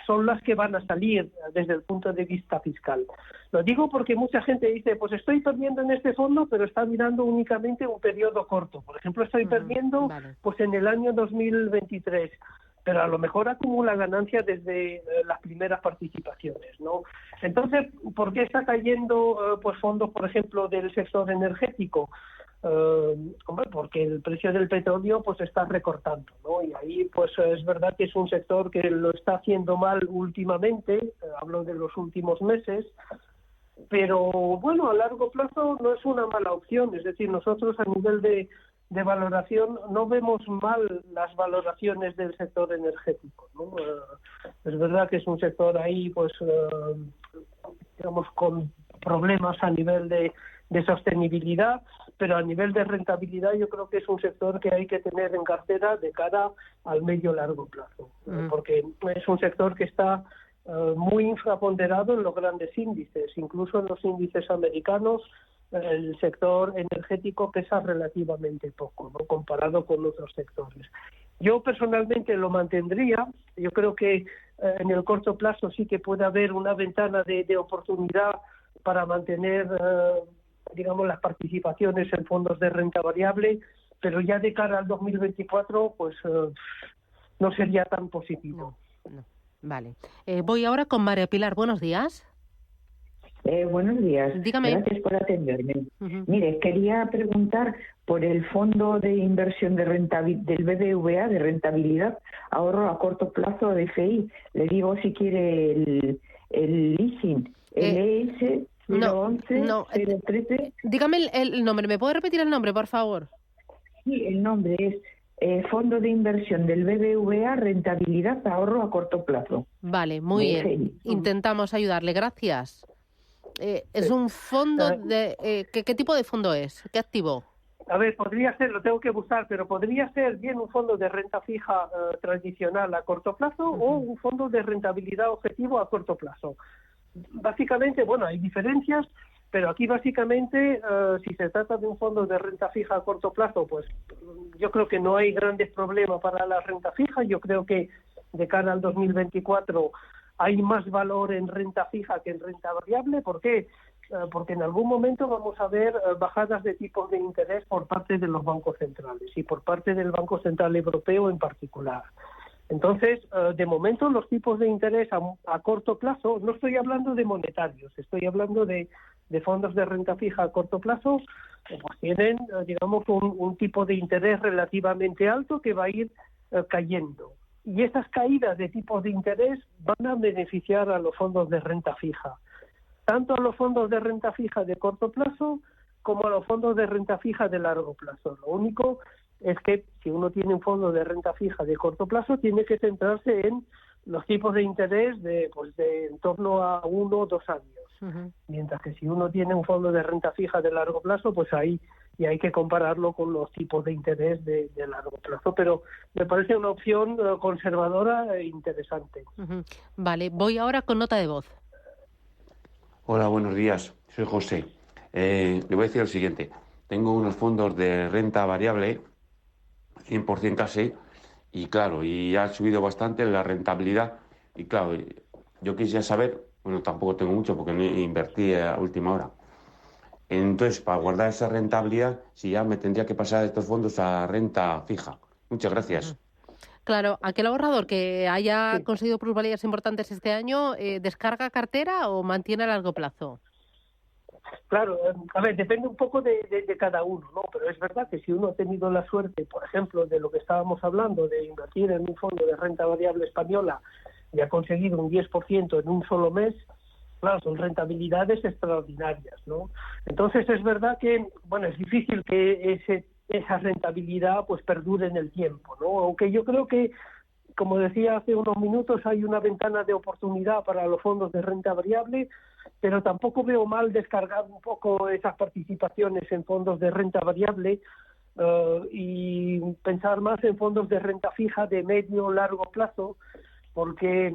son las que van a salir desde el punto de vista fiscal. Lo digo porque mucha gente dice, pues estoy perdiendo en este fondo, pero está mirando únicamente un periodo corto. Por ejemplo, estoy perdiendo pues en el año 2023. Pero a lo mejor acumula ganancias desde las primeras participaciones, ¿no? Entonces, ¿por qué está cayendo pues fondos, por ejemplo, del sector energético? Porque el precio del petróleo pues está recortando, ¿no? Y ahí pues es verdad que es un sector que lo está haciendo mal últimamente, hablo de los últimos meses, pero bueno, a largo plazo no es una mala opción. Es decir, nosotros a nivel de valoración no vemos mal las valoraciones del sector energético, ¿no? Es verdad que es un sector ahí pues digamos con problemas a nivel de sostenibilidad, pero a nivel de rentabilidad yo creo que es un sector que hay que tener en cartera de cara al medio largo plazo, porque es un sector que está muy infraponderado en los grandes índices, incluso en los índices americanos. El sector energético pesa relativamente poco, ¿no?, comparado con otros sectores. Yo personalmente lo mantendría. Yo creo que en el corto plazo sí que puede haber una ventana de oportunidad para mantener, digamos, las participaciones en fondos de renta variable, pero ya de cara al 2024, pues no sería tan positivo. No. Vale. Voy ahora con María Pilar. Buenos días. Buenos días. Dígame. Gracias por atenderme. Mire, quería preguntar por el fondo de inversión del BBVA de rentabilidad, ahorro a corto plazo de FI. Le digo si quiere el leasing, LS 011 013. Dígame el nombre. ¿Me puede repetir el nombre, por favor? Sí, el nombre es Fondo de Inversión del BBVA, rentabilidad, ahorro a corto plazo. Vale, muy bien. FI. Intentamos ayudarle. Gracias. Es un fondo de... ¿qué tipo de fondo es? ¿Qué activo? A ver, podría ser, lo tengo que buscar, pero podría ser bien un fondo de renta fija tradicional a corto plazo o un fondo de rentabilidad objetivo a corto plazo. Básicamente, bueno, hay diferencias, pero aquí básicamente, si se trata de un fondo de renta fija a corto plazo, pues yo creo que no hay grandes problemas para la renta fija. Yo creo que de cara al 2024 hay más valor en renta fija que en renta variable. ¿Por qué? Porque en algún momento vamos a ver bajadas de tipos de interés por parte de los bancos centrales y por parte del Banco Central Europeo en particular. Entonces, de momento los tipos de interés a corto plazo, no estoy hablando de monetarios, estoy hablando de fondos de renta fija a corto plazo, pues tienen, digamos, un tipo de interés relativamente alto que va a ir cayendo. Y esas caídas de tipos de interés van a beneficiar a los fondos de renta fija, tanto a los fondos de renta fija de corto plazo como a los fondos de renta fija de largo plazo. Lo único es que si uno tiene un fondo de renta fija de corto plazo, tiene que centrarse en los tipos de interés de en torno a 1 o 2 años. Mientras que si uno tiene un fondo de renta fija de largo plazo, pues ahí y hay que compararlo con los tipos de interés de largo plazo. Pero me parece una opción conservadora e interesante. Vale, voy ahora con nota de voz. Hola, buenos días. Soy José. Le voy a decir lo siguiente. Tengo unos fondos de renta variable, 100% casi, y claro, y ha subido bastante la rentabilidad. Y claro, yo quisiera saber, bueno, tampoco tengo mucho porque no invertí a última hora. Entonces, para guardar esa rentabilidad, si ya me tendría que pasar estos fondos a renta fija. Muchas gracias. Claro, aquel ahorrador que haya conseguido plusvalías importantes este año, ¿descarga cartera o mantiene a largo plazo? Claro, a ver, depende un poco de cada uno, ¿no? Pero es verdad que si uno ha tenido la suerte, por ejemplo, de lo que estábamos hablando, de invertir en un fondo de renta variable española y ha conseguido un 10% en un solo mes, claro, son rentabilidades extraordinarias, ¿no? Entonces es verdad que, bueno, es difícil que esa rentabilidad pues perdure en el tiempo, ¿no? Aunque yo creo que, como decía hace unos minutos, hay una ventana de oportunidad para los fondos de renta variable, pero tampoco veo mal descargar un poco esas participaciones en fondos de renta variable y pensar más en fondos de renta fija de medio o largo plazo, porque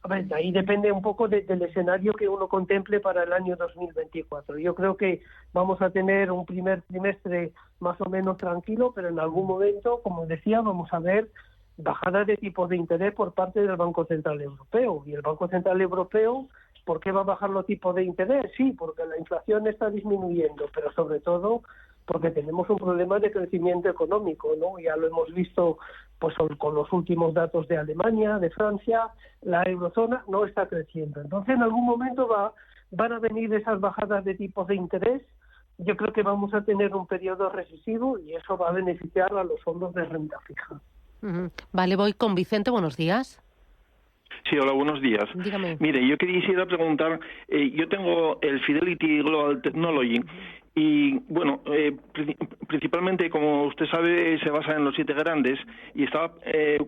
a ver, ahí depende un poco del escenario que uno contemple para el año 2024. Yo creo que vamos a tener un primer trimestre más o menos tranquilo, pero en algún momento, como decía, vamos a ver bajadas de tipos de interés por parte del Banco Central Europeo. Y el Banco Central Europeo, ¿por qué va a bajar los tipos de interés? Sí, porque la inflación está disminuyendo, pero sobre todo porque tenemos un problema de crecimiento económico, ¿no? Ya lo hemos visto pues con los últimos datos de Alemania, de Francia, la eurozona no está creciendo. Entonces, en algún momento van a venir esas bajadas de tipos de interés. Yo creo que vamos a tener un periodo recesivo y eso va a beneficiar a los fondos de renta fija. Vale, voy con Vicente. Buenos días. Sí, hola, buenos días. Dígame. Mire, yo quisiera preguntar, yo tengo el Fidelity Global Technology y, bueno, principalmente, como usted sabe, se basa en los 7 grandes y estaba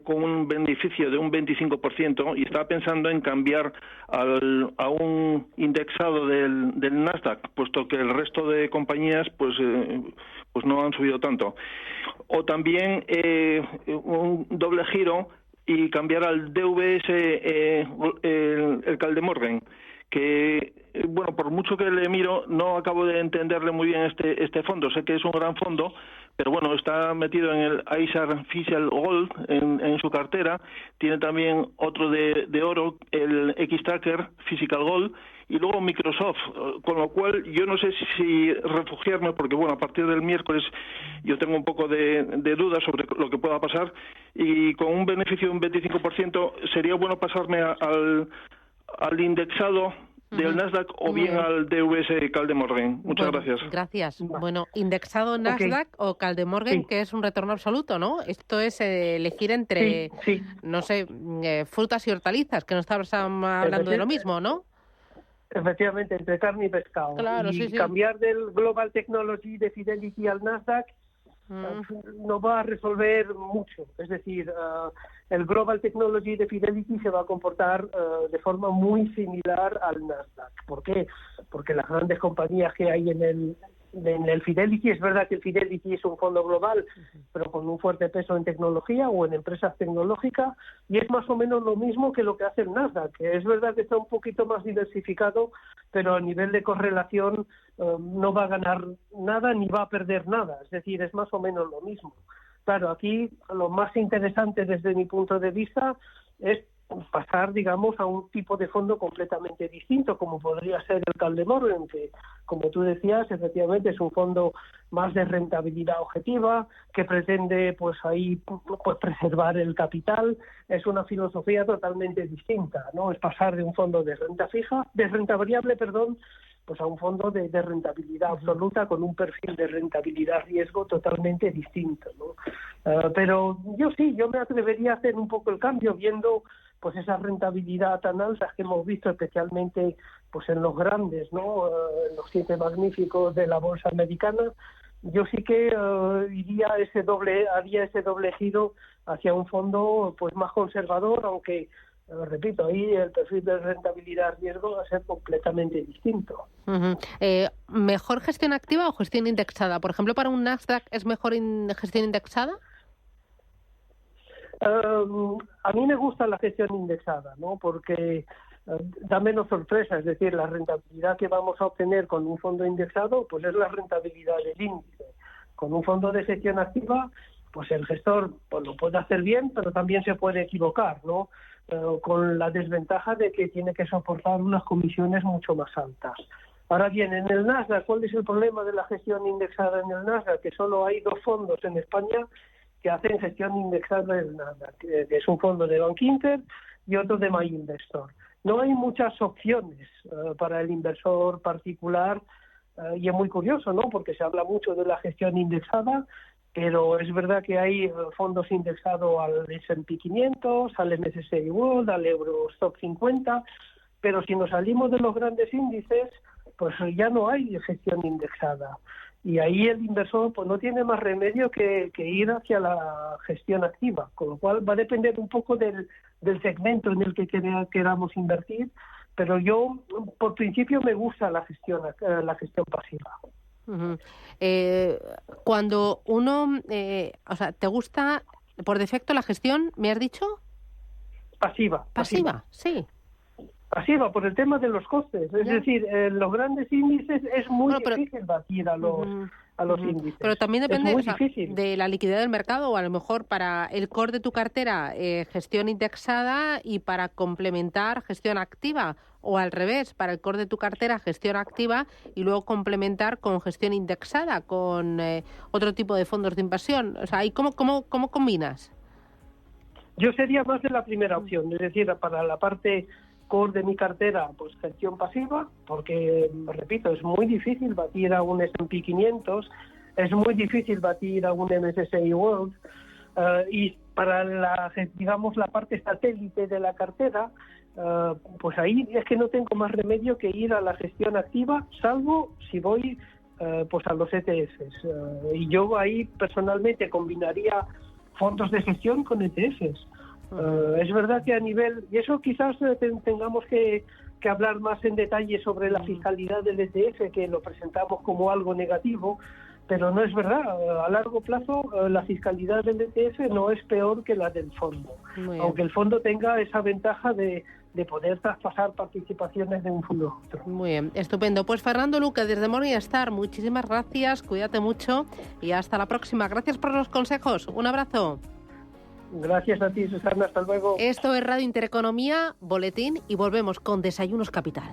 con un beneficio de un 25% y estaba pensando en cambiar a un indexado del Nasdaq, puesto que el resto de compañías pues no han subido tanto. O también un doble giro y cambiar al DVS el Kaldemorgen, que bueno, por mucho que le miro, no acabo de entenderle muy bien este fondo. Sé que es un gran fondo, pero bueno, está metido en el ISAR Physical Gold en su cartera. Tiene también otro de oro, el X-Tracker Physical Gold, y luego Microsoft, con lo cual yo no sé si refugiarme, porque bueno, a partir del miércoles yo tengo un poco de dudas sobre lo que pueda pasar, y con un beneficio de un 25% sería bueno pasarme al indexado del Nasdaq o bien al DVS Kaldemorgen. Muchas gracias. Gracias. Bueno, indexado Nasdaq o Kaldemorgen, que es un retorno absoluto, ¿no? Esto es elegir entre, no sé, frutas y hortalizas, que no estamos hablando de lo mismo, ¿no? Efectivamente, entre carne y pescado. Claro, y cambiar del Global Technology de Fidelity al Nasdaq no va a resolver mucho. Es decir, el Global Technology de Fidelity se va a comportar de forma muy similar al Nasdaq. ¿Por qué? Porque las grandes compañías que hay en el Fidelity, es verdad que el Fidelity es un fondo global, pero con un fuerte peso en tecnología o en empresas tecnológicas, y es más o menos lo mismo que lo que hace el Nasdaq, que es verdad que está un poquito más diversificado, pero a nivel de correlación no va a ganar nada ni va a perder nada, es decir, es más o menos lo mismo. Claro, aquí lo más interesante desde mi punto de vista es pasar, digamos, a un tipo de fondo completamente distinto, como podría ser el Kaldemorgen, que, como tú decías, efectivamente es un fondo más de rentabilidad objetiva, que pretende, pues ahí, pues preservar el capital. Es una filosofía totalmente distinta, ¿no? Es pasar de un fondo de renta variable, pues a un fondo de rentabilidad absoluta con un perfil de rentabilidad-riesgo totalmente distinto, ¿no? Pero yo me atrevería a hacer un poco el cambio viendo pues esa rentabilidad tan alta que hemos visto especialmente pues en los grandes, ¿no? En los 7 magníficos de la bolsa americana. Yo sí que haría ese doble giro hacia un fondo pues más conservador, aunque repito, ahí el perfil de rentabilidad-riesgo va a ser completamente distinto. ¿Mejor gestión activa o gestión indexada? Por ejemplo, para un Nasdaq, ¿es mejor gestión indexada? A mí me gusta la gestión indexada, ¿no? Porque da menos sorpresa, es decir, la rentabilidad que vamos a obtener con un fondo indexado, pues es la rentabilidad del índice. Con un fondo de gestión activa, pues el gestor pues lo puede hacer bien, pero también se puede equivocar, ¿no? Con la desventaja de que tiene que soportar unas comisiones mucho más altas. Ahora bien, en el Nasdaq, ¿cuál es el problema de la gestión indexada en el Nasdaq? Que solo hay 2 fondos en España que hacen gestión indexada del Nasdaq, que es un fondo de Bankinter y otro de MyInvestor. No hay muchas opciones para el inversor particular y es muy curioso, ¿no? Porque se habla mucho de la gestión indexada, pero es verdad que hay fondos indexados al S&P 500, al MSCI World, al Eurostock 50, pero si nos salimos de los grandes índices, pues ya no hay gestión indexada. Y ahí el inversor pues no tiene más remedio que ir hacia la gestión activa, con lo cual va a depender un poco del segmento en el que queramos invertir, pero yo por principio me gusta la gestión pasiva. Cuando uno, ¿te gusta por defecto la gestión, me has dicho? Pasiva, sí. Pasiva, por el tema de los costes. Es decir, en los grandes índices es muy difícil batir a los índices. Pero también depende de la liquidez del mercado, o a lo mejor para el core de tu cartera, gestión indexada, y para complementar gestión activa, o al revés, para el core de tu cartera, gestión activa, y luego complementar con gestión indexada, con otro tipo de fondos de inversión. O sea, ¿y cómo combinas? Yo sería más de la primera opción, es decir, para la parte core de mi cartera, pues gestión pasiva, porque, repito, es muy difícil batir a un S&P 500, es muy difícil batir a un MSCI World, y para la parte satélite de la cartera, pues ahí es que no tengo más remedio que ir a la gestión activa, salvo si voy pues a los ETFs. Y yo ahí personalmente combinaría fondos de gestión con ETFs. Es verdad que a nivel, y eso quizás tengamos que hablar más en detalle sobre la fiscalidad del ETF, que lo presentamos como algo negativo, pero no es verdad. A largo plazo la fiscalidad del ETF no es peor que la del fondo, aunque el fondo tenga esa ventaja de poder traspasar participaciones de un fondo a otro. Muy bien, estupendo. Pues Fernando Luque, desde Morningstar, muchísimas gracias, cuídate mucho y hasta la próxima. Gracias por los consejos, un abrazo. Gracias a ti, Susana, hasta luego. Esto es Radio Intereconomía, Boletín, y volvemos con Desayunos Capital.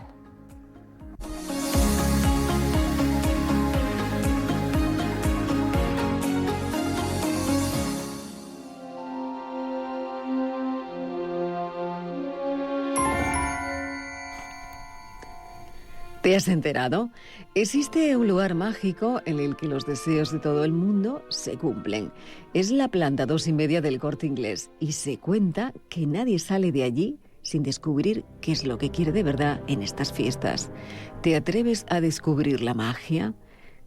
¿Te has enterado? Existe un lugar mágico en el que los deseos de todo el mundo se cumplen. Es la planta 2,5 del Corte Inglés y se cuenta que nadie sale de allí sin descubrir qué es lo que quiere de verdad en estas fiestas. ¿Te atreves a descubrir la magia?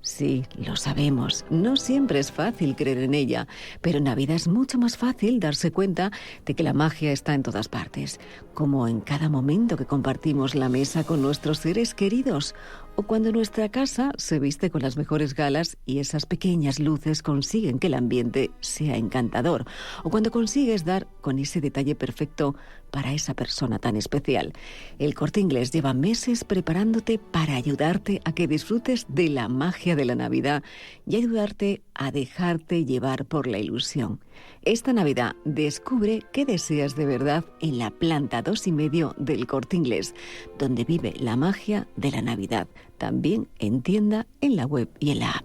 Sí, lo sabemos, no siempre es fácil creer en ella, pero en Navidad es mucho más fácil darse cuenta de que la magia está en todas partes, como en cada momento que compartimos la mesa con nuestros seres queridos, o cuando nuestra casa se viste con las mejores galas y esas pequeñas luces consiguen que el ambiente sea encantador, o cuando consigues dar con ese detalle perfecto para esa persona tan especial. El Corte Inglés lleva meses preparándote para ayudarte a que disfrutes de la magia de la Navidad y ayudarte a dejarte llevar por la ilusión. Esta Navidad descubre qué deseas de verdad en la planta 2,5 del Corte Inglés, donde vive la magia de la Navidad, también en tienda, en la web y en la app.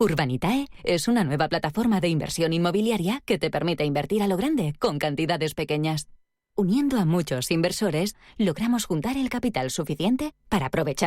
Urbanitae es una nueva plataforma de inversión inmobiliaria que te permite invertir a lo grande con cantidades pequeñas. Uniendo a muchos inversores, logramos juntar el capital suficiente para aprovechar